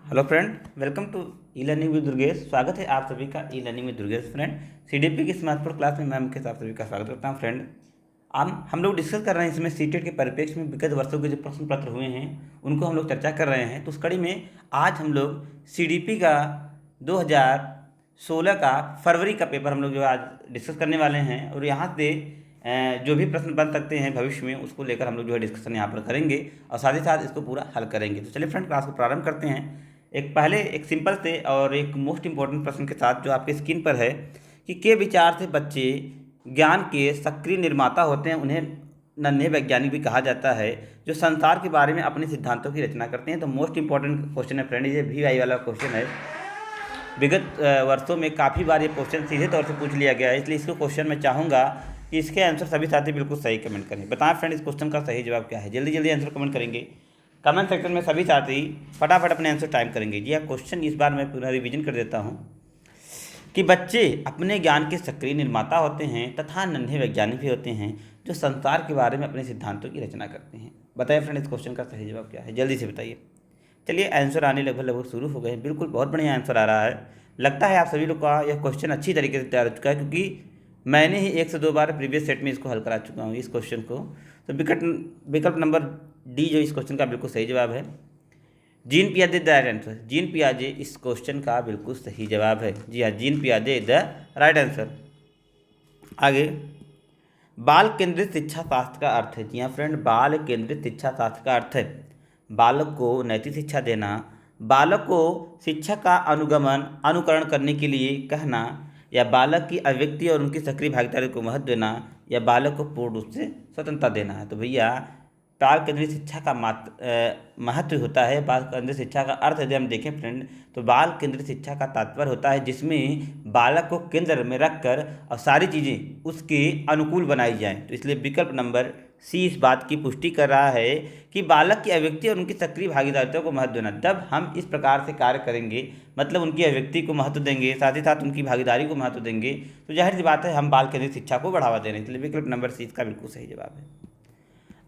Hello friend, welcome to e learning with Durgesh. स्वागत है आप सभी का e learning with Durgesh. Friend, CDP की इस महत्वपूर्ण क्लास में मैं मुकेश आप सभी का स्वागत करता हूं। फ्रेंड, हम लोग डिस्कस कर रहे हैं इसमें सीटेट के परिप्रेक्ष्य में विगत वर्षों के जो प्रश्न पत्र हुए हैं उनको हम लोग चर्चा कर रहे हैं। तो उस कड़ी में आज हम लोग सीडीपी का 2016 का फरवरी का पेपर हम लोग जो आज डिस्कस करने वाले हैं और यहाँ से जो भी प्रश्न बन सकते हैं भविष्य में उसको लेकर हम लोग जो है डिस्कशन यहाँ पर करेंगे और साथ ही साथ इसको पूरा हल करेंगे। तो चलिए फ्रेंड, क्लास को प्रारंभ करते हैं। एक सिंपल से और एक मोस्ट इंपॉर्टेंट प्रश्न के साथ जो आपके स्क्रीन पर है कि के विचार से बच्चे ज्ञान के सक्रिय निर्माता होते हैं, उन्हें नन्हे वैज्ञानिक भी कहा जाता है जो संसार के बारे में अपने सिद्धांतों की रचना करते हैं। तो मोस्ट इंपॉर्टेंट क्वेश्चन है फ्रेंड, ये भी आई वाला क्वेश्चन है। विगत वर्षों में काफ़ी बार ये क्वेश्चन सीधे तौर से पूछ लिया गया है, इसलिए इसको क्वेश्चन मैं चाहूँगा कि इसके आंसर सभी साथी बिल्कुल सही कमेंट करें। बताएं फ्रेंड, इस क्वेश्चन का सही जवाब क्या है। जल्दी जल्दी आंसर कमेंट करेंगे। कमेंट सेक्शन में सभी साथी फटाफट अपने आंसर टाइप करेंगे। जी हाँ, क्वेश्चन इस बार मैं पूरा रिवीजन कर देता हूँ कि बच्चे अपने ज्ञान के सक्रिय निर्माता होते हैं तथा नन्हे वैज्ञानिक भी होते हैं जो संसार के बारे में अपने सिद्धांतों की रचना करते हैं। बताइए फ्रेंड, इस क्वेश्चन का सही जवाब क्या है, जल्दी से बताइए। चलिए, आंसर आने लगभग शुरू हो गए हैं। बिल्कुल बहुत बढ़िया आंसर आ रहा है। लगता है आप सभी लोग का यह क्वेश्चन अच्छी तरीके से तैयार हो चुका है, क्योंकि मैंने ही 1 से 2 बार प्रीवियस सेट में इसको हल करा चुका हूँ इस क्वेश्चन को। तो विकल्प नंबर डी जो इस क्वेश्चन का बिल्कुल सही जवाब है। जीन पियाजे द राइट आंसर। जीन पियाजे इस क्वेश्चन का बिल्कुल सही जवाब है। जी हाँ, जीन पियाजे द राइट आंसर। आगे, बाल केंद्रित शिक्षा शास्त्र का अर्थ है। जी हाँ फ्रेंड, बाल केंद्रित शिक्षा शास्त्र का अर्थ है बालक को नैतिक शिक्षा देना, बालक को शिक्षा का अनुकरण करने के लिए कहना, या बालक की अभिव्यक्ति और उनकी सक्रिय भागीदारी को महत्व देना, या बालक को पूर्ण रूप से स्वतंत्रता देना है। तो भैया, बाल केंद्रित शिक्षा का महत्व होता है। बाल केंद्रित शिक्षा का अर्थ यदि हम देखें फ्रेंड, तो बाल केंद्रित शिक्षा का तात्पर्य होता है जिसमें बालक को केंद्र में रखकर और सारी चीज़ें उसके अनुकूल बनाई जाएं। तो इसलिए विकल्प नंबर सी इस बात की पुष्टि कर रहा है कि बालक की अभिव्यक्ति और उनकी सक्रिय भागीदारिता को महत्व देना। जब हम इस प्रकार से कार्य करेंगे, मतलब उनकी अभिव्यक्ति को महत्व देंगे, साथ ही साथ उनकी भागीदारी को महत्व देंगे, तो जाहिर सी बात है हम बाल केंद्रित शिक्षा को बढ़ावा दे रहे हैं। इसलिए विकल्प नंबर सी इसका बिल्कुल सही जवाब है।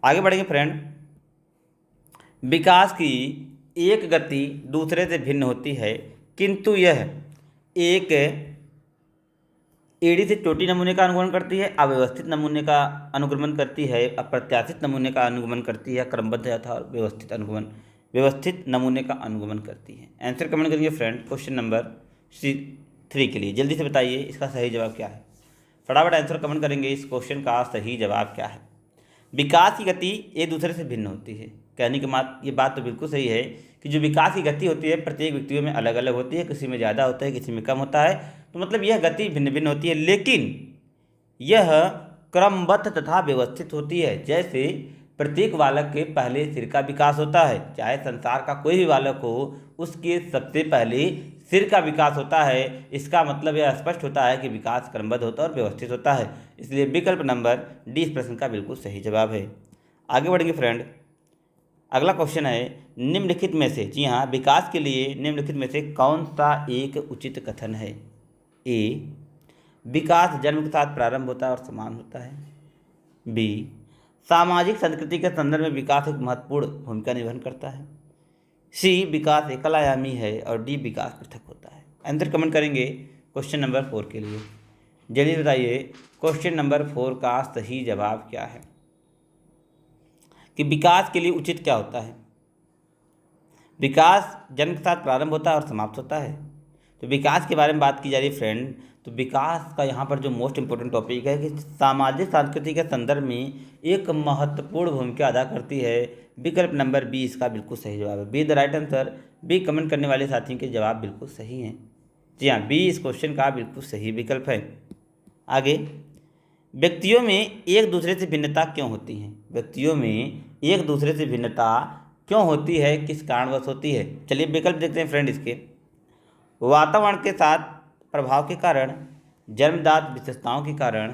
आगे बढ़ेंगे फ्रेंड। विकास की एक गति दूसरे से भिन्न होती है, किंतु यह एक एड़ी से चोटी नमूने का अनुगमन करती है, अव्यवस्थित नमूने का अनुगमन करती है, अप्रत्याशित नमूने का अनुगमन करती है, क्रमबद्ध अथवा व्यवस्थित नमूने का अनुगमन करती है। आंसर कमेंट करेंगे फ्रेंड क्वेश्चन नंबर 3 के लिए। जल्दी से बताइए इसका सही जवाब क्या है। फटाफट आंसर कमेंट करेंगे, इस क्वेश्चन का सही जवाब क्या है। विकास की गति एक दूसरे से भिन्न होती है। कहने की ये बात तो बिल्कुल सही है कि जो विकास की गति होती है प्रत्येक व्यक्तियों में अलग अलग होती है, किसी में ज़्यादा होता है, किसी में कम होता है। तो मतलब यह गति भिन्न भिन्न होती है, लेकिन यह क्रमबद्ध तथा व्यवस्थित होती है। जैसे प्रत्येक बालक के पहले सिर का विकास होता है, चाहे संसार का कोई भी बालक हो उसके सबसे पहले सिर का विकास होता है। इसका मतलब यह स्पष्ट होता है कि विकास क्रमबद्ध होता है और व्यवस्थित होता है। इसलिए विकल्प नंबर डी इस प्रश्न का बिल्कुल सही जवाब है। आगे बढ़ेंगे फ्रेंड। अगला क्वेश्चन है निम्नलिखित में से, जी हाँ, विकास के लिए निम्नलिखित में से कौन सा एक उचित कथन है। ए, विकास जन्म के साथ प्रारंभ होता है और समान होता है। बी, सामाजिक संस्कृति के संदर्भ में विकास एक महत्वपूर्ण भूमिका निर्वहन करता है। सी, विकास एकल आयामी है। और डी, विकास पृथक होता है। आंसर कमेंट करेंगे क्वेश्चन नंबर 4 के लिए। जल्दी बताइए क्वेश्चन नंबर 4 का सही जवाब क्या है कि विकास के लिए उचित क्या होता है। विकास जन्म के साथ प्रारंभ होता है और समाप्त होता है। तो विकास के बारे में बात की जा रही है फ्रेंड, तो विकास का यहाँ पर जो मोस्ट इंपॉर्टेंट टॉपिक है कि सामाजिक सांस्कृतिक के संदर्भ में एक महत्वपूर्ण भूमिका अदा करती है। विकल्प नंबर बी इसका बिल्कुल सही जवाब है। B the right answer. B comment करने वाले साथियों के जवाब बिल्कुल सही हैं। जी हाँ, बी इस क्वेश्चन का बिल्कुल सही विकल्प है। आगे, व्यक्तियों में एक दूसरे से भिन्नता क्यों होती है। व्यक्तियों में एक दूसरे से भिन्नता क्यों होती है, किस कारणवश होती है। चलिए विकल्प देखते हैं फ्रेंड इसके। वातावरण के साथ प्रभाव के कारण, जन्मजात विशेषताओं के कारण,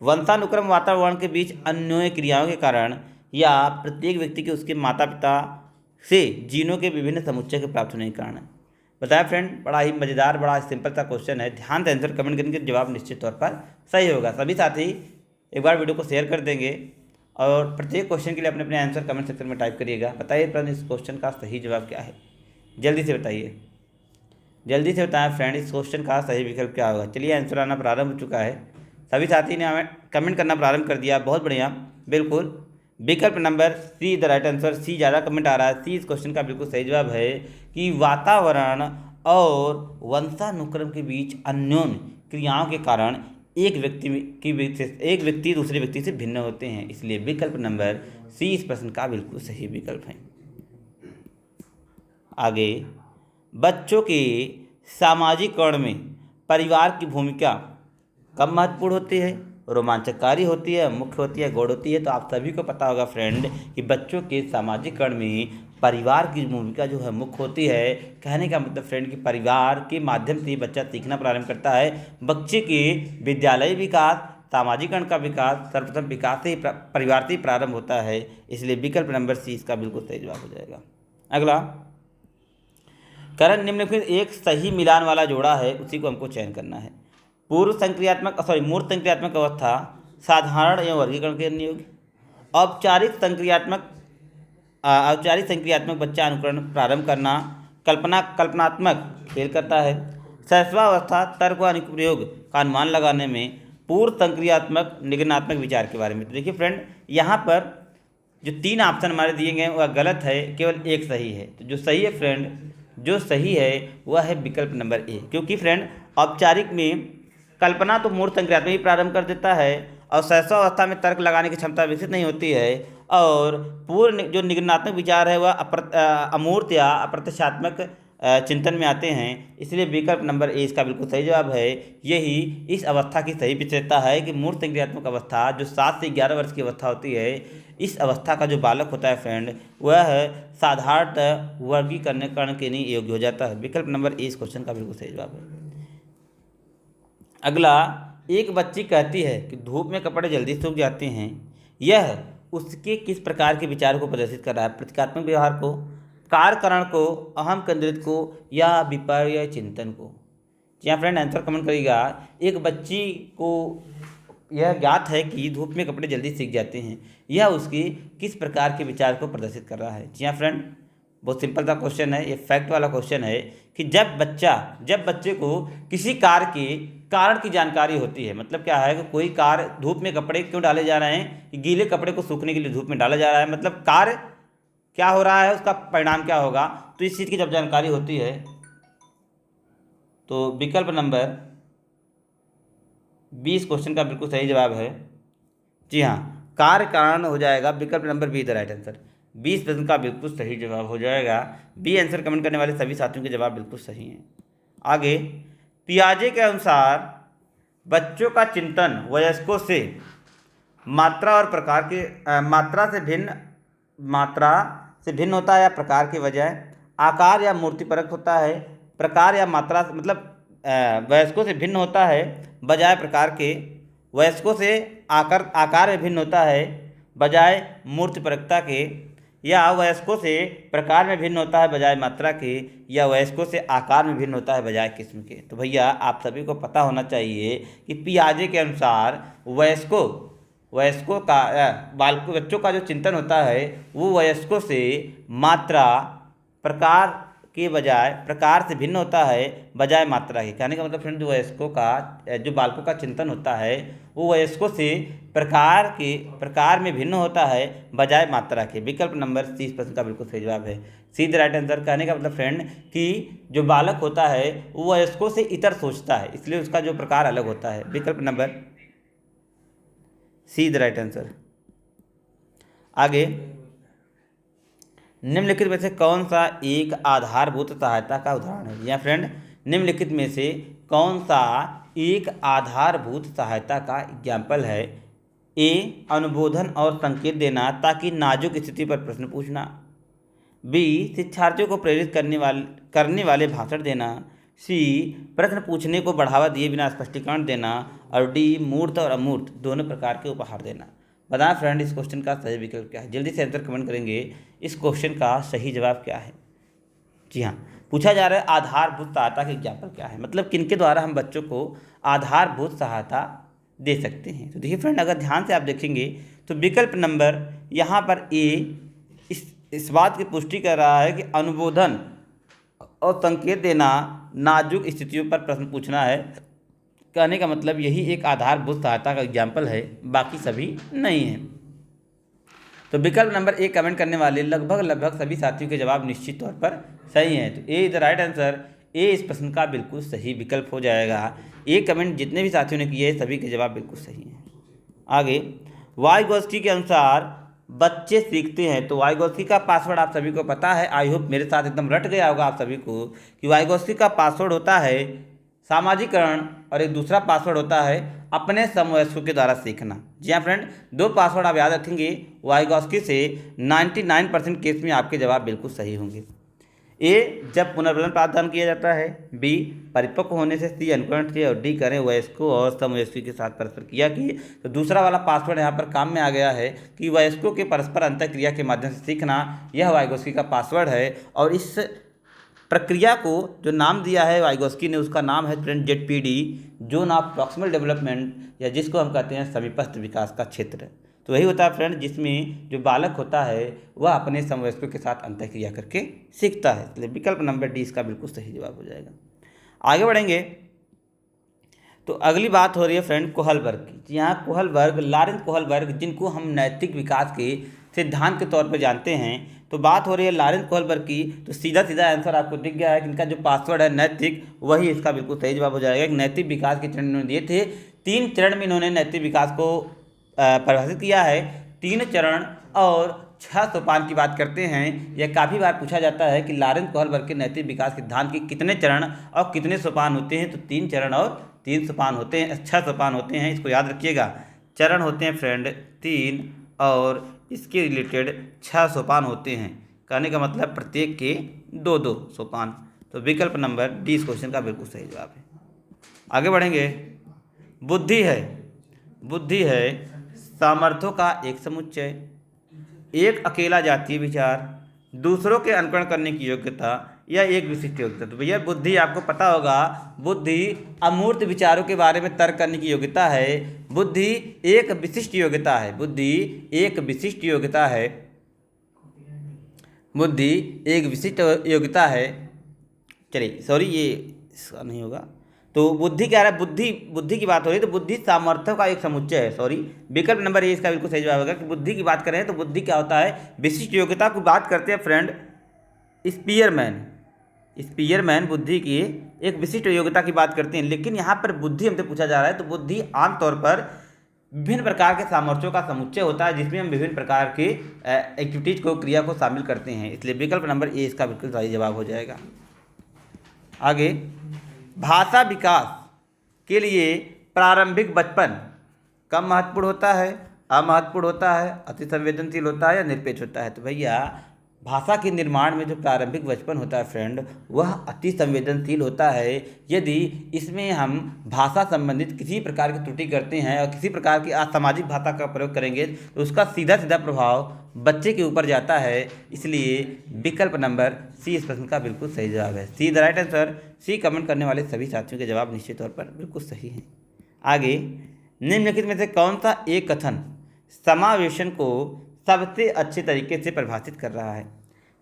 वंशानुक्रम वातावरण के बीच अन्योन्य क्रियाओं के कारण, या प्रत्येक व्यक्ति के उसके माता पिता से जीनों के विभिन्न समुच्चय के प्राप्त होने के कारण। बताया फ्रेंड, बड़ा ही मज़ेदार, बड़ा सिंपल सा क्वेश्चन है। ध्यान से आंसर कमेंट करेंगे, जवाब निश्चित तौर पर सही होगा। सभी साथी एक बार वीडियो को शेयर कर देंगे और प्रत्येक क्वेश्चन के लिए अपने अपने आंसर कमेंट सेक्शन में टाइप करिएगा। बताइए फ्रेंड, इस क्वेश्चन का सही जवाब क्या है। जल्दी से बताइए, जल्दी से बताएं फ्रेंड, इस क्वेश्चन का सही विकल्प क्या होगा। चलिए आंसर आना प्रारंभ हो चुका है, सभी साथी ने हमें कमेंट करना प्रारंभ कर दिया, बहुत बढ़िया। बिल्कुल विकल्प number C the right answer, C ज़्यादा कमेंट आ रहा है, सी इस क्वेश्चन का बिल्कुल सही जवाब है कि वातावरण और वंशानुक्रम के बीच अन्योन्य क्रियाओं के कारण एक व्यक्ति दूसरे व्यक्ति से भिन्न होते हैं, इसलिए विकल्प नंबर सी इस प्रश्न का बिल्कुल सही विकल्प है। आगे, बच्चों के सामाजिकरण में परिवार की भूमिका कब महत्वपूर्ण होती है, रोमांचकारी होती है, मुख्य होती है, गौड़ होती है। तो आप सभी को पता होगा फ्रेंड कि बच्चों के सामाजिकरण में परिवार की भूमिका जो है मुख्य होती है। कहने का मतलब फ्रेंड कि परिवार के माध्यम से बच्चा सीखना प्रारंभ करता है। बच्चे के विद्यालय विकास, सामाजिकरण का विकास सर्वप्रथम विकास से परिवार से प्रारंभ होता है, इसलिए विकल्प नंबर सी इसका बिल्कुल सही जवाब हो जाएगा। अगला, करण निम्नलिखित एक सही मिलान वाला जोड़ा है, उसी को हमको चयन करना है। मूर्त संक्रियात्मक अवस्था, साधारण एवं वर्गीकरण के नियोग, औपचारिक संक्रियात्मक बच्चा अनुकरण प्रारंभ करना, कल्पनात्मक खेल करता है, शैशवावस्था तर्क व अनुप्रयोग का अनुमान लगाने में, पूर्व संक्रियात्मक निगमनात्मक विचार के बारे में। तो देखिए फ्रेंड, यहाँ पर जो 3 ऑप्शन हमारे दिए गए वह गलत है, केवल एक सही है। तो जो सही है फ्रेंड, जो सही है वह है विकल्प नंबर ए, क्योंकि फ्रेंड औपचारिक में कल्पना तो मूर्त संक्रियात्मक ही प्रारंभ कर देता है और शैशवावस्था में तर्क लगाने की क्षमता विकसित नहीं होती है, और पूर्ण जो निगमनात्मक विचार है वह अमूर्त या अप्रत्यक्षात्मक चिंतन में आते हैं, इसलिए विकल्प नंबर ए इसका बिल्कुल सही जवाब है। यही इस अवस्था की सही विशेषता है कि मूर्त संक्रियात्मक अवस्था जो 7 से 11 वर्ष की अवस्था होती है, इस अवस्था का जो बालक होता है फ्रेंड वह साधारणतः वर्गीकरण के लिए योग्य हो जाता है। विकल्प नंबर ए इस क्वेश्चन का बिल्कुल सही जवाब है। अगला, एक बच्ची कहती है कि धूप में कपड़े जल्दी सूख जाते हैं, यह उसके किस प्रकार के विचार को प्रदर्शित कर रहा है, प्रतीकात्मक व्यवहार को, कार्यकरण को, अहम केंद्रित को, या विपर्य चिंतन को। यहाँ फ्रेंड आंसर कमेंट करिएगा। एक बच्ची को यह ज्ञात है कि धूप में कपड़े जल्दी सीख जाते हैं, यह उसकी किस प्रकार के विचार को प्रदर्शित कर रहा है। जी हाँ फ्रेंड, बहुत सिंपल सा क्वेश्चन है, ये फैक्ट वाला क्वेश्चन है कि जब बच्चे को किसी कार्य के कारण की जानकारी होती है, मतलब क्या है कि कोई कार्य, धूप में कपड़े क्यों डाले जा रहे हैं, कि गीले कपड़े को सूखने के लिए धूप में डाला जा रहा है, मतलब कार्य क्या हो रहा है, उसका परिणाम क्या होगा, तो इस चीज़ की जब जानकारी होती है तो विकल्प नंबर 20 क्वेश्चन का बिल्कुल सही जवाब है। जी हाँ, कार्य कारण हो जाएगा विकल्प number B the right answer. 20 प्रश्न का बिल्कुल सही जवाब हो जाएगा। बी आंसर कमेंट करने वाले सभी साथियों के जवाब बिल्कुल सही हैं। आगे, पियाजे के अनुसार बच्चों का चिंतन वयस्कों से मात्रा से भिन्न होता है या प्रकार के बजाय, आकार या मूर्तिपरक होता है, प्रकार या मात्रा मतलब वयस्कों से भिन्न होता है बजाय प्रकार के, वयस्कों से आकार में भिन्न होता है बजाय मूर्तिपरकता के, या वयस्कों से प्रकार में भिन्न होता है बजाय मात्रा के, या वयस्कों से आकार में भिन्न होता है बजाय किस्म के। तो भैया आप सभी को पता होना चाहिए कि पियाजे के अनुसार वयस्कों का बच्चों का जो चिंतन होता है वो वयस्कों से मात्रा प्रकार के बजाय प्रकार से भिन्न होता है बजाय मात्रा के। कहने का मतलब फ्रेंड, जो बालकों का चिंतन होता है वो वयस्कों से प्रकार में भिन्न होता है बजाय मात्रा के। विकल्प नंबर 30 प्रश्न का बिल्कुल सही जवाब है, सी द राइट आंसर। कहने का मतलब फ्रेंड कि जो बालक होता है वो वयस्कों से इतर सोचता है, इसलिए उसका जो प्रकार अलग होता है। विकल्प number C the right answer. आगे, निम्नलिखित में से कौन सा एक आधारभूत सहायता का उदाहरण है। या फ्रेंड, निम्नलिखित में से कौन सा एक आधारभूत सहायता का एग्जाम्पल है। ए, अनुबोधन और संकेत देना ताकि नाजुक स्थिति पर प्रश्न पूछना, बी, शिक्षार्थियों को प्रेरित करने वाले भाषण देना, सी, प्रश्न पूछने को बढ़ावा दिए बिना स्पष्टीकरण देना, और डी, मूर्त और अमूर्त दोनों प्रकार के उपहार देना। बताएं फ्रेंड इस क्वेश्चन का सही विकल्प क्या है, जल्दी से आंसर कमेंट करेंगे। इस क्वेश्चन का सही जवाब क्या है। जी हाँ, पूछा जा रहा है आधारभूत सहायता के एग्जाम्पल क्या है, मतलब किनके द्वारा हम बच्चों को आधारभूत सहायता दे सकते हैं। तो देखिए फ्रेंड, अगर ध्यान से आप देखेंगे तो विकल्प नंबर यहाँ पर ए इस बात की पुष्टि कर रहा है कि अनुबोधन और संकेत देना नाजुक स्थितियों पर प्रश्न पूछना है। कहने का मतलब यही एक आधारभूत सहायता का एग्जाम्पल है, बाकी सभी नहीं है। तो विकल्प नंबर ए कमेंट करने वाले लगभग सभी साथियों के जवाब निश्चित तौर पर सही हैं। तो ए इज द राइट आंसर। ए इस प्रश्न का बिल्कुल सही विकल्प हो जाएगा। ए कमेंट जितने भी साथियों ने किए सभी के जवाब बिल्कुल सही हैं। आगे, वाइगोत्स्की के अनुसार बच्चे सीखते हैं। तो वाइगोत्स्की का पासवर्ड आप सभी को पता है, आई होप मेरे साथ एकदम रट गया होगा आप सभी को कि वाइगोत्स्की का पासवर्ड होता है सामाजिकरण और एक दूसरा पासवर्ड होता है अपने समवयस्कों के द्वारा सीखना। जी हाँ फ्रेंड, दो पासवर्ड आप याद रखेंगे वाइगोत्स्की से 99% केस में आपके जवाब बिल्कुल सही होंगे। ए जब पुनर्वलन प्रावधान किया जाता है, बी परिपक्व होने से, सी अनुकरण से, और डी करें वयस्कों और समवयस्कों के साथ परस्पर क्रिया की। तो दूसरा वाला पासवर्ड यहाँ पर काम में आ गया है कि वयस्कों के परस्पर अंतःक्रिया के माध्यम से सीखना, यह वाइगोत्स्की का पासवर्ड है। और इस प्रक्रिया को जो नाम दिया है वाइगोत्स्की ने, उसका नाम है friend ZPD, zone of proximal development, या जिसको हम कहते हैं समीपस्थ विकास का क्षेत्र। तो वही होता है फ्रेंड जिसमें जो बालक होता है वह अपने समवयस्कों के साथ अंतःक्रिया करके सीखता है। इसलिए विकल्प नंबर डी इसका बिल्कुल सही जवाब हो जाएगा। आगे बढ़ेंगे तो अगली बात हो रही है फ्रेंड कोहलबर्ग की। यहाँ कोहलबर्ग, लॉरेंस कोहलबर्ग, जिनको हम नैतिक विकास के सिद्धांत के तौर पर जानते हैं, तो बात हो रही है लॉरेंस कोहलबर्ग की। तो सीधा सीधा आंसर आपको दिख गया है कि इनका जो पासवर्ड है नैतिक, वही इसका बिल्कुल सही जवाब हो जाएगा। एक नैतिक विकास के चरण इन्होंने दिए थे। 3 चरण में इन्होंने नैतिक विकास को परिभाषित किया है। 3 चरण और 6 सोपान की बात करते हैं। यह काफ़ी बार पूछा जाता है कि लॉरेंस कोहलबर्ग के नैतिक विकास सिद्धांत के कितने चरण और कितने सोपान होते हैं। तो 3 चरण और 3 सोपान होते हैं, 6 सोपान होते हैं, इसको याद रखिएगा। चरण होते हैं फ्रेंड 3 और इसके रिलेटेड 6 सोपान होते हैं। कहने का मतलब प्रत्येक के 2-2 सोपान। तो विकल्प नंबर डी इस क्वेश्चन का बिल्कुल सही जवाब है। आगे बढ़ेंगे। बुद्धि है सामर्थ्यों का एक समुच्चय, एक अकेला जातीय विचार, दूसरों के अनुकरण करने की योग्यता, या एक विशिष्ट योग्यता। तो भैया बुद्धि आपको पता होगा, बुद्धि अमूर्त विचारों के बारे में तर्क करने की योग्यता है। बुद्धि एक विशिष्ट योग्यता है। बुद्धि एक विशिष्ट योग्यता है। बुद्धि एक विशिष्ट योग्यता है। चलिए सॉरी, ये इसका नहीं होगा। तो बुद्धि क्या है, बुद्धि की बात हो रही है, तो बुद्धि सामर्थ्य का एक समुच्चय है। सॉरी, विकल्प नंबर ए इसका बिल्कुल सही जवाब होगा कि बुद्धि की बात करें तो बुद्धि क्या होता है, विशिष्ट योग्यता की बात करते हैं फ्रेंड। स्पीयरमैन बुद्धि की एक विशिष्ट योग्यता की बात करते हैं। लेकिन यहाँ पर बुद्धि हमसे पूछा जा रहा है, तो बुद्धि आमतौर पर विभिन्न प्रकार के सामर्थ्यों का समुच्चय होता है, जिसमें हम विभिन्न प्रकार के एक्टिविटीज को, क्रिया को शामिल करते हैं। इसलिए विकल्प नंबर ए इसका बिल्कुल सही जवाब हो जाएगा। आगे, भाषा विकास के लिए प्रारंभिक बचपन कम महत्वपूर्ण होता है, अमहत्वपूर्ण होता है, अति संवेदनशील होता है, या निरपेक्ष होता है। तो भैया भाषा के निर्माण में जो प्रारंभिक बचपन होता है फ्रेंड, वह अति संवेदनशील होता है। यदि इसमें हम भाषा संबंधित किसी प्रकार की त्रुटि करते हैं और किसी प्रकार की असामाजिक भाषा का प्रयोग करेंगे तो उसका सीधा सीधा प्रभाव बच्चे के ऊपर जाता है। इसलिए विकल्प नंबर सी इस प्रश्न का बिल्कुल सही जवाब है। C the right answer. C comment करने वाले सभी साथियों के जवाब निश्चित तौर पर बिल्कुल सही हैं। आगे, निम्नलिखित में से कौन सा एक कथन समावेशन को सबसे अच्छे तरीके से परिभाषित कर रहा है।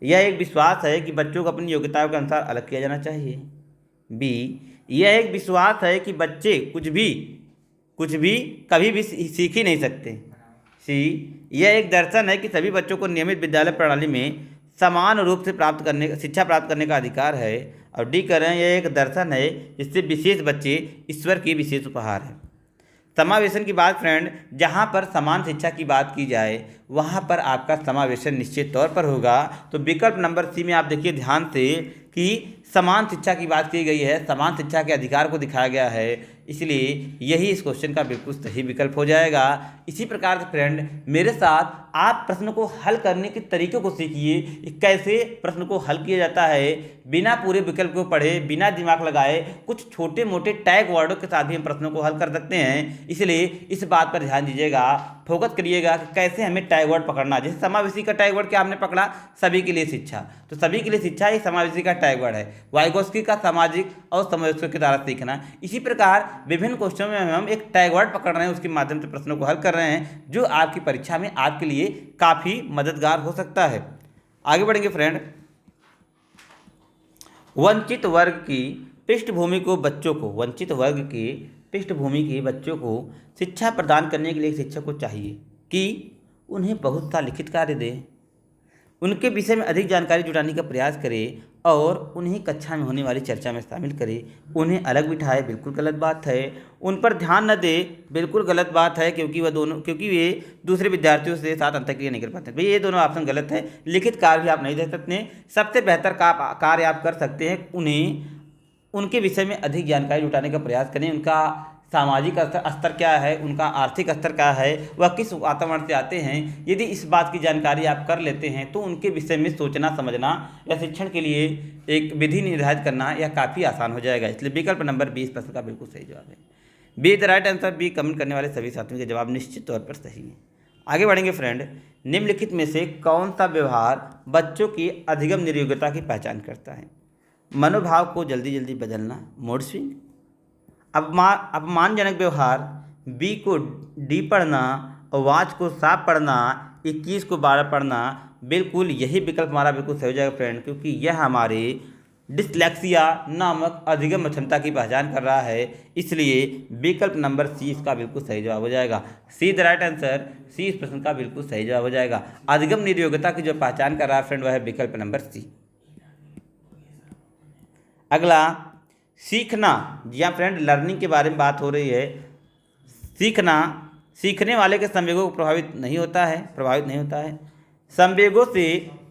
यह एक विश्वास है कि बच्चों को अपनी योग्यताओं के अनुसार अलग किया जाना चाहिए। बी, यह एक विश्वास है कि बच्चे कुछ भी कभी भी सीख ही नहीं सकते। सी, यह एक दर्शन है कि सभी बच्चों को नियमित विद्यालय प्रणाली में समान रूप से शिक्षा प्राप्त करने का अधिकार है। और डी कह रहे हैं, यह एक दर्शन है जिससे विशेष बच्चे ईश्वर की विशेष उपहार है। समावेशन की बात फ्रेंड, जहाँ पर समान शिक्षा की बात की जाए वहाँ पर आपका समावेशन निश्चित तौर पर होगा। तो विकल्प नंबर सी में आप देखिए ध्यान से कि समान शिक्षा की बात की गई है, समान शिक्षा के अधिकार को दिखाया गया है। इसलिए यही इस क्वेश्चन का बिल्कुल सही विकल्प हो जाएगा। इसी प्रकार से फ्रेंड मेरे साथ आप प्रश्न को हल करने के तरीके को सीखिए, कैसे प्रश्न को हल किया जाता है। बिना पूरे विकल्प को पढ़े, बिना दिमाग लगाए, कुछ छोटे मोटे टैग वर्डों के साथ भी हम प्रश्नों को हल कर सकते हैं। इसलिए इस बात पर ध्यान दीजिएगा, फोकस करिएगा कि कैसे हमें टैग वर्ड पकड़ना। जैसे समावेशी का टैग वर्ड क्या हमने पकड़ा, सभी के लिए शिक्षा। तो सभी के लिए शिक्षा ही समावेशी का टैग वर्ड है। वाइगोत्स्की का सामाजिक और समवयस्कों के द्वारा सीखना। इसी प्रकार विभिन्न क्वेश्चनों में हम एक टैग वर्ड पकड़ रहे हैं, उसके माध्यम से प्रश्नों को हल कर रहे हैं, जो आपकी परीक्षा में आपके लिए काफ़ी मददगार हो सकता है। आगे बढ़ेंगे फ्रेंड। वंचित वर्ग की पृष्ठभूमि को बच्चों को वंचित वर्ग की पृष्ठभूमि के बच्चों को शिक्षा प्रदान करने के लिए एक शिक्षक को चाहिए कि उन्हें बहुत सा लिखित कार्य दें, उनके विषय में अधिक जानकारी जुटाने का प्रयास करें और उन्हें कक्षा में होने वाली चर्चा में शामिल करें। उन्हें अलग बिठाए, बिल्कुल गलत बात है। उन पर ध्यान न दे, बिल्कुल गलत बात है, क्योंकि वे दूसरे विद्यार्थियों से साथ अंतःक्रिया नहीं कर पाते। भाई ये दोनों ऑप्शन गलत है। लिखित कार्य भी आप नहीं दे सकते। सबसे बेहतर कार्य आप कर सकते हैं, उन्हें उनके विषय में अधिक जानकारी जुटाने का प्रयास करें। उनका सामाजिक स्तर क्या है, उनका आर्थिक स्तर क्या है, वह किस वातावरण से आते हैं, यदि इस बात की जानकारी आप कर लेते हैं तो उनके विषय में सोचना समझना या शिक्षण के लिए एक विधि निर्धारित करना यह काफ़ी आसान हो जाएगा। इसलिए विकल्प नंबर 20 प्रश्न का बिल्कुल सही जवाब है। B the right answer. B comment करने वाले सभी साथियों के जवाब निश्चित तौर पर सही है। आगे बढ़ेंगे फ्रेंड। निम्नलिखित में से कौन सा व्यवहार बच्चों की अधिगम नियोग्यता की पहचान करता है? मनोभाव को जल्दी जल्दी बदलना, मूड स्विंग, अपमानजनक व्यवहार, बी को डी पढ़ना, वाच को साफ पढ़ना, 21 को 12 पढ़ना। बिल्कुल यही विकल्प हमारा बिल्कुल सही हो जाएगा फ्रेंड, क्योंकि यह हमारे डिसलेक्सिया नामक अधिगम क्षमता की पहचान कर रहा है। इसलिए विकल्प नंबर सी इसका बिल्कुल सही जवाब हो जाएगा। C the right answer. C इस प्रश्न का बिल्कुल सही जवाब हो जाएगा। अधिगम नियोग्यता की जो पहचान कर रहा है फ्रेंड वह है विकल्प नंबर सी। अगला सीखना। जी हाँ फ्रेंड, लर्निंग के बारे में बात हो रही है। सीखना सीखने वाले के संवेगों को प्रभावित नहीं होता है। संवेगों से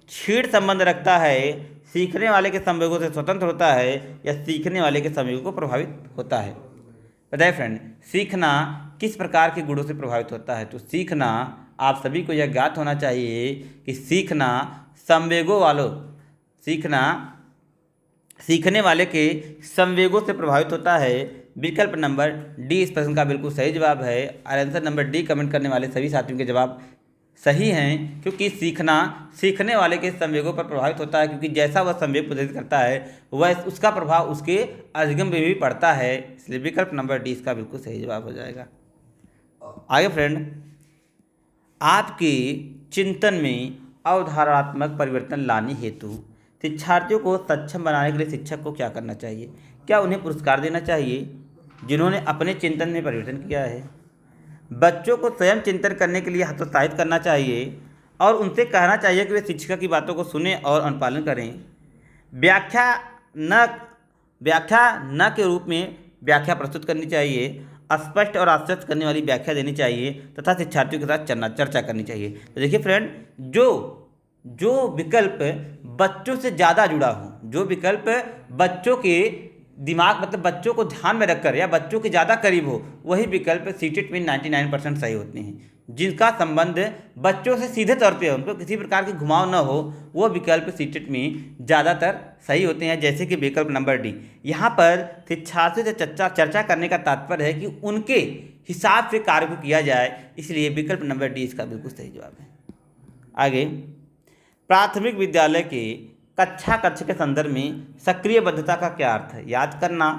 छीड़ संबंध रखता है, सीखने वाले के संवेगों से स्वतंत्र होता है या सीखने वाले के संवेगों को प्रभावित होता है? बताइए फ्रेंड, सीखना किस प्रकार के गुणों से प्रभावित होता है? तो सीखना आप सभी को यह ज्ञात होना चाहिए कि सीखना संवेगों वालों सीखने वाले के संवेगों से प्रभावित होता है। विकल्प नंबर डी इस प्रश्न का बिल्कुल सही जवाब है। और आंसर नंबर डी कमेंट करने वाले सभी साथियों के जवाब सही हैं, क्योंकि सीखना सीखने वाले के संवेगों पर प्रभावित होता है, क्योंकि जैसा वह संवेग प्रदर्शित करता है वह उसका प्रभाव उसके अधिगम में भी पड़ता है। इसलिए विकल्प नंबर डी इसका बिल्कुल सही जवाब हो जाएगा। आगे फ्रेंड, आपके चिंतन में अवधारणात्मक परिवर्तन लाने हेतु शिक्षार्थियों को सक्षम बनाने के लिए शिक्षक को क्या करना चाहिए? क्या उन्हें पुरस्कार देना चाहिए जिन्होंने अपने चिंतन में परिवर्तन किया है? बच्चों को स्वयं चिंतन करने के लिए हतोत्साहित करना चाहिए और उनसे कहना चाहिए कि वे शिक्षिका की बातों को सुनें और अनुपालन करें। व्याख्या न के रूप में व्याख्या प्रस्तुत करनी चाहिए। स्पष्ट और आश्वस्त करने वाली व्याख्या देनी चाहिए तथा शिक्षार्थियों के साथ चर्चा करनी चाहिए। तो देखिए फ्रेंड, जो विकल्प बच्चों से ज़्यादा जुड़ा हो, जो विकल्प बच्चों के दिमाग मतलब बच्चों को ध्यान में रखकर या बच्चों के ज़्यादा करीब हो, वही विकल्प सीटेट में 99% सही होते हैं। जिनका संबंध बच्चों से सीधे तौर पे हो, उनको किसी प्रकार की घुमाव न हो, वो विकल्प सीटेट में ज़्यादातर सही होते हैं, जैसे कि विकल्प नंबर डी। यहाँ पर शिक्षार्थियों से चर्चा करने का तात्पर्य है कि उनके हिसाब से कार्य को किया जाए, इसलिए विकल्प नंबर डी इसका बिल्कुल सही जवाब है। आगे, प्राथमिक विद्यालय के कक्षा कक्ष के संदर्भ में सक्रिय बद्धता का क्या अर्थ है? याद करना,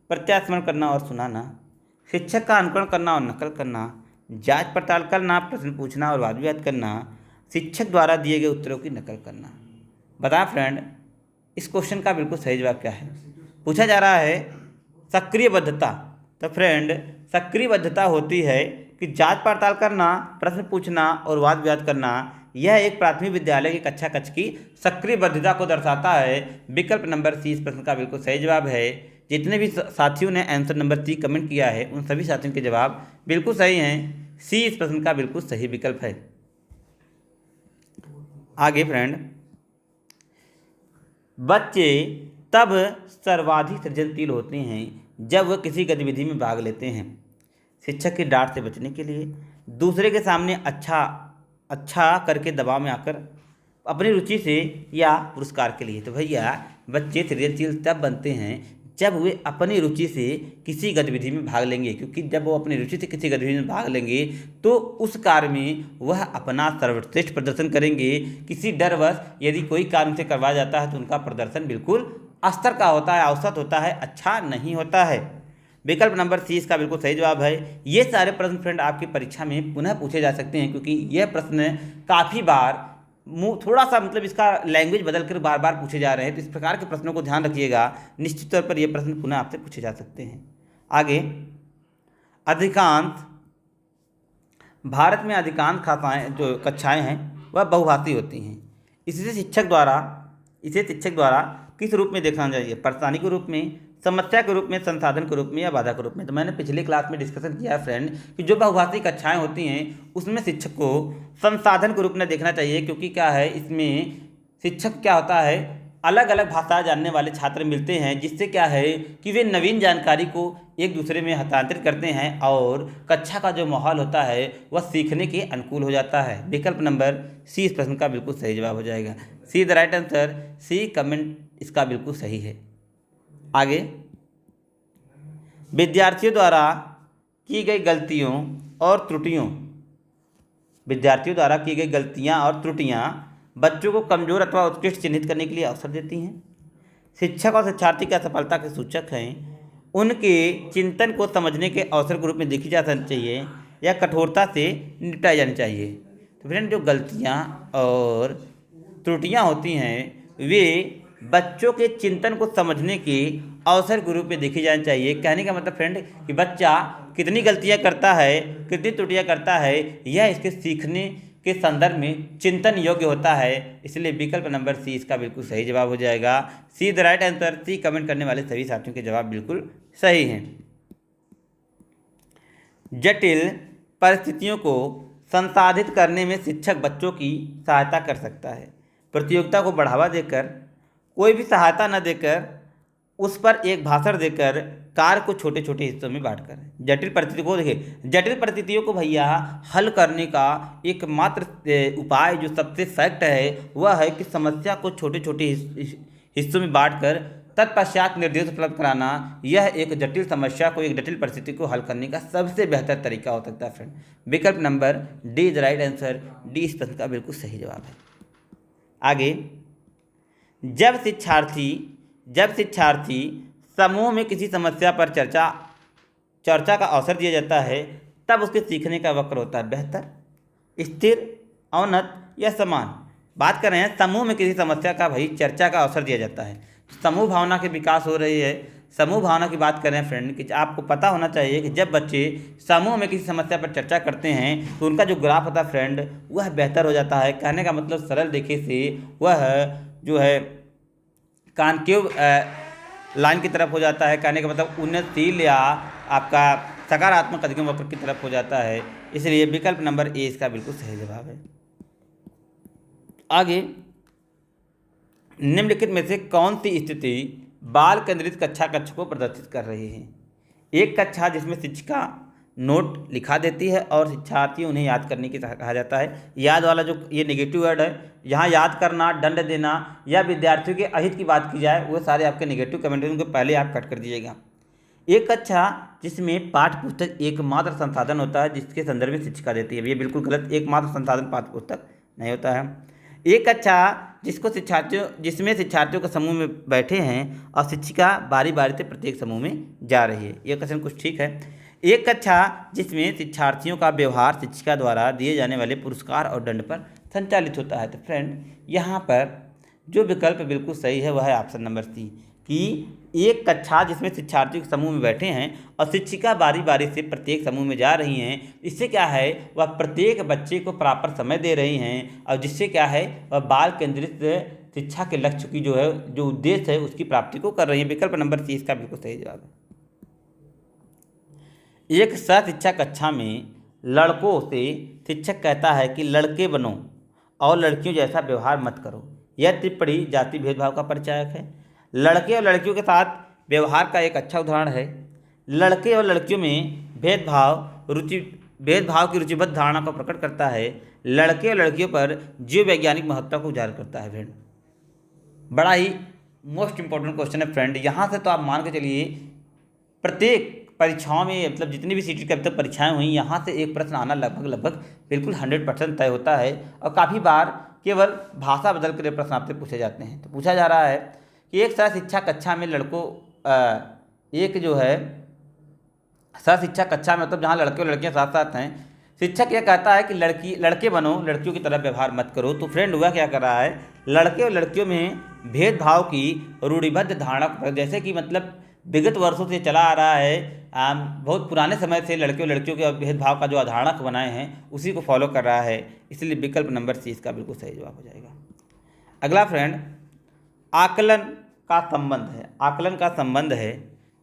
प्रत्यास्मरण करना और सुनाना, शिक्षक का अनुकरण करना और नकल करना, जांच पड़ताल करना, प्रश्न पूछना और वाद विवाद करना, शिक्षक द्वारा दिए गए उत्तरों की नकल करना। बताएं फ्रेंड, इस क्वेश्चन का बिल्कुल सही जवाब क्या है? पूछा जा रहा है सक्रिय बद्धता। तो फ्रेंड, सक्रिय बद्धता होती है कि जांच पड़ताल करना, प्रश्न पूछना और वाद विवाद करना। यह एक प्राथमिक विद्यालय की कक्षा कक्ष की सक्रिय बद्धता को दर्शाता है। विकल्प नंबर सी इस प्रश्न का बिल्कुल सही जवाब है। जितने भी साथियों ने आंसर नंबर सी कमेंट किया है उन सभी साथियों के जवाब बिल्कुल सही हैं। सी इस प्रश्न का बिल्कुल सही विकल्प है। आगे फ्रेंड, बच्चे तब सर्वाधिक सृजनशील होते हैं जब वह किसी गतिविधि में भाग लेते हैं। शिक्षक की डांट से बचने के लिए, दूसरे के सामने अच्छा करके दबाव में आकर, अपनी रुचि से या पुरस्कार के लिए। तो भैया बच्चे सृजनशील तब बनते हैं जब वे अपनी रुचि से किसी गतिविधि में भाग लेंगे, क्योंकि जब वो अपनी रुचि से किसी गतिविधि में भाग लेंगे तो उस कार्य में वह अपना सर्वश्रेष्ठ प्रदर्शन करेंगे। किसी डरवश यदि कोई कार्य उनसे करवाया जाता है तो उनका प्रदर्शन बिल्कुल स्तर का होता है, औसत होता है, अच्छा नहीं होता है। विकल्प नंबर सी इसका बिल्कुल सही जवाब है। ये सारे प्रश्न फ्रेंड आपकी परीक्षा में पुनः पूछे जा सकते हैं, क्योंकि यह प्रश्न काफ़ी बार थोड़ा सा मतलब इसका लैंग्वेज बदल कर बार बार पूछे जा रहे हैं, तो इस प्रकार के प्रश्नों को ध्यान रखिएगा, निश्चित तौर पर ये प्रश्न पुनः आपसे पूछे जा सकते हैं। आगे, अधिकांश भारत में अधिकांश खाताएँ जो कक्षाएँ हैं वह बहुभाषी होती हैं। इसे शिक्षक द्वारा किस रूप में देखना चाहिए? परेशानी के रूप में, समस्या के रूप में, संसाधन के रूप में या बाधा के रूप में? तो मैंने पिछले क्लास में डिस्कशन किया है फ्रेंड कि जो बहुभाषी कक्षाएं होती हैं उसमें शिक्षक को संसाधन के रूप में देखना चाहिए, क्योंकि क्या है, इसमें शिक्षक क्या होता है, अलग अलग भाषा जानने वाले छात्र मिलते हैं, जिससे क्या है कि वे नवीन जानकारी को एक दूसरे में हस्तांतरित करते हैं और कक्षा का जो माहौल होता है वह सीखने के अनुकूल हो जाता है। विकल्प नंबर सी इस प्रश्न का बिल्कुल सही जवाब हो जाएगा। C the right answer, C comment इसका बिल्कुल सही है। आगे, विद्यार्थियों द्वारा की गई गलतियों और त्रुटियां बच्चों को कमज़ोर अथवा उत्कृष्ट चिन्हित करने के लिए अवसर देती हैं। शिक्षक और शिक्षार्थी की असफलता के सूचक हैं। उनके चिंतन को समझने के अवसर के रूप में देखी जा सकनी चाहिए या कठोरता से निपटाई जानी चाहिए। तो फ्रेंड, जो गलतियां और त्रुटियां होती हैं वे बच्चों के चिंतन को समझने के अवसर के रूप में देखी जानी चाहिए। कहने का मतलब फ्रेंड कि बच्चा कितनी गलतियां करता है, कितनी त्रुटियां करता है, यह इसके सीखने के संदर्भ में चिंतन योग्य होता है। इसलिए विकल्प नंबर सी इसका बिल्कुल सही जवाब हो जाएगा। C the right answer, C comment करने वाले सभी साथियों के जवाब बिल्कुल सही हैं। जटिल परिस्थितियों को संसाधित करने में शिक्षक बच्चों की सहायता कर सकता है। प्रतियोगिता को बढ़ावा देकर, कोई भी सहायता न देकर, उस पर एक भाषण देकर, कार्य को छोटे छोटे हिस्सों में बांटकर। जटिल परिस्थितियों को देखिए, जटिल परिस्थितियों को भैया हल करने का एकमात्र उपाय जो सबसे फैक्ट है वह है कि समस्या को छोटे छोटे हिस्सों में बांटकर तत्पश्चात निर्देश उपलब्ध कराना। यह एक जटिल समस्या को, एक जटिल परिस्थिति को हल करने का सबसे बेहतर तरीका हो सकता है फ्रेंड। विकल्प number D is right answer, D इस प्रश्न का बिल्कुल सही जवाब है। आगे, जब शिक्षार्थी समूह में किसी समस्या पर चर्चा का अवसर दिया जाता है, तब उसके सीखने का वक्र होता है बेहतर, स्थिर, अवनत या समान। बात कर रहे हैं समूह में किसी समस्या का भाई चर्चा का अवसर दिया जाता है, समूह भावना के विकास हो रही है। समूह भावना की बात कर रहे हैं फ्रेंड कि आपको पता होना चाहिए कि जब बच्चे समूह में किसी समस्या पर चर्चा करते हैं तो उनका जो ग्राफ होता है फ्रेंड वह बेहतर हो जाता है। कहने का मतलब सरल देखे से वह जो है कॉन्केव लाइन की तरफ हो जाता है। कहने का मतलब उन्नतिशील या आपका सकारात्मक अधिगम वक्र की तरफ हो जाता है। इसलिए विकल्प नंबर ए इसका बिल्कुल सही जवाब है। आगे, निम्नलिखित में से कौन सी स्थिति बाल केंद्रित कक्षा कक्ष को प्रदर्शित कर रही है? एक कक्षा जिसमें शिक्षिका नोट लिखा देती है और शिक्षार्थी उन्हें याद करने की कहा जाता है। याद वाला जो ये नेगेटिव वर्ड है, यहाँ याद करना, दंड देना या विद्यार्थियों के अहित की बात की जाए वो सारे आपके नेगेटिव कमेंट हैं, उनको पहले आप कट कर दीजिएगा। एक कक्षा जिसमें पाठ्य पुस्तक एकमात्र संसाधन होता है जिसके संदर्भ में शिक्षिका देती है, ये बिल्कुल गलत। एकमात्र संसाधन पाठ्य पुस्तक नहीं होता है। एक कक्षा जिसमें शिक्षार्थियों के समूह में बैठे हैं और शिक्षिका बारी बारी से प्रत्येक समूह में जा रही है, ये क्वेश्चन कुछ ठीक है। एक कक्षा जिसमें शिक्षार्थियों का व्यवहार शिक्षिका द्वारा दिए जाने वाले पुरस्कार और दंड पर संचालित होता है। तो फ्रेंड, यहाँ पर जो विकल्प बिल्कुल सही है वह है ऑप्शन नंबर सी, कि एक कक्षा जिसमें शिक्षार्थियों के समूह में बैठे हैं और शिक्षिका बारी बारी से प्रत्येक समूह में जा रही हैं। इससे क्या है, वह प्रत्येक बच्चे को प्रॉपर समय दे रही हैं और जिससे क्या है वह बाल केंद्रित शिक्षा के लक्ष्य की जो उद्देश्य है उसकी प्राप्ति को कर रही हैं। विकल्प नंबर सी इसका बिल्कुल सही जवाब है। एक सह शिक्षा कक्षा में लड़कों से शिक्षक कहता है कि लड़के बनो और लड़कियों जैसा व्यवहार मत करो। यह टिप्पणी जाति भेदभाव का परिचायक है। लड़के और लड़कियों के साथ व्यवहार का एक अच्छा उदाहरण है। लड़के और लड़कियों में भेदभाव की रुचिबद्ध धारणा को प्रकट करता है। लड़के और लड़कियों पर जीव वैज्ञानिक महत्व को उजागर करता है। फ्रेंड, बड़ा ही मोस्ट इंपॉर्टेंट क्वेश्चन है फ्रेंड। यहाँ से तो आप मान के चलिए प्रत्येक परीक्षाओं में, मतलब जितनी भी सीटी की अब तक परीक्षाएँ हुई, यहाँ से एक प्रश्न आना लगभग बिल्कुल 100% तय होता है। और काफ़ी बार केवल भाषा बदल कर प्रश्न आपसे पूछे जाते हैं। तो पूछा जा रहा है कि एक सह शिक्षा कक्षा में लड़कों एक जो है सह शिक्षा कक्षा में, मतलब जहाँ लड़के और लड़कियाँ साथ साथ हैं, शिक्षक यह कहता है कि लड़के बनो, लड़कियों की तरह व्यवहार मत करो। तो फ्रेंड हुआ क्या कर रहा है, लड़के और लड़कियों में भेदभाव की रूढ़िबद्ध धारणा, जैसे कि मतलब विगत वर्षों से चला आ रहा है, बहुत पुराने समय से लड़के और लड़कियों के भेदभाव का जो अवधारणा को बनाए हैं उसी को फॉलो कर रहा है। इसलिए विकल्प नंबर सी इसका बिल्कुल सही जवाब हो जाएगा। अगला फ्रेंड, आकलन का संबंध है। आकलन का संबंध है,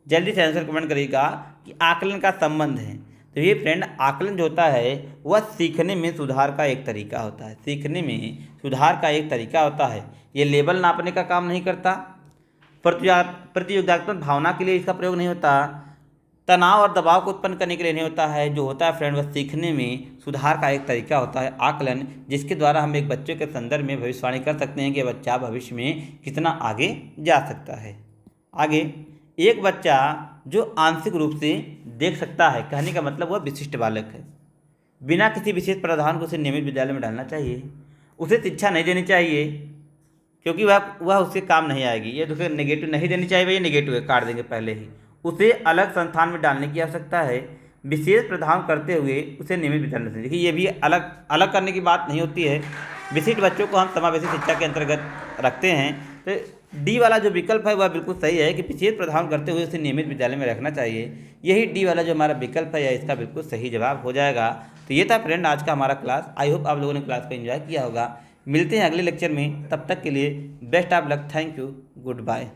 जल्दी से आंसर कमेंट करिएगा कि आकलन का संबंध है। तो ये फ्रेंड, आकलन जो होता है वह सीखने में सुधार का एक तरीका होता है। सीखने में सुधार का एक तरीका होता है। ये लेबल नापने का काम नहीं करता, प्रतियोगितात्मक भावना के लिए इसका प्रयोग नहीं होता, तनाव और दबाव को उत्पन्न करने के लिए नहीं होता है। जो होता है फ्रेंड, वह सीखने में सुधार का एक तरीका होता है आकलन, जिसके द्वारा हम एक बच्चे के संदर्भ में भविष्यवाणी कर सकते हैं कि बच्चा भविष्य में कितना आगे जा सकता है। आगे, एक बच्चा जो आंशिक रूप से देख सकता है, कहने का मतलब वह विशिष्ट बालक है। बिना किसी विशेष प्रावधान को उसे नियमित विद्यालय में डालना चाहिए। उसे शिक्षा नहीं देनी चाहिए क्योंकि वह उसके काम नहीं आएगी। ये दूसरे नेगेटिव नहीं देनी चाहिए, ये नेगेटिव है, काट देंगे पहले ही। उसे अलग संस्थान में डालने की आवश्यकता है। विशेष प्रावधान करते हुए उसे नियमित विद्यालय में, देखिए ये भी अलग अलग करने की बात नहीं होती है। विशिष्ट बच्चों को हम समावेशी शिक्षा के अंतर्गत रखते हैं। तो डी वाला जो विकल्प है वह बिल्कुल सही है कि विशेष प्रावधान करते हुए उसे नियमित विद्यालय में रखना चाहिए। यही डी वाला जो हमारा विकल्प है इसका बिल्कुल सही जवाब हो जाएगा। तो ये था फ्रेंड आज का हमारा क्लास। आई होप आप लोगों ने क्लास को एंजॉय किया होगा। मिलते हैं अगले लेक्चर में, तब तक के लिए best of luck. Thank you, good bye.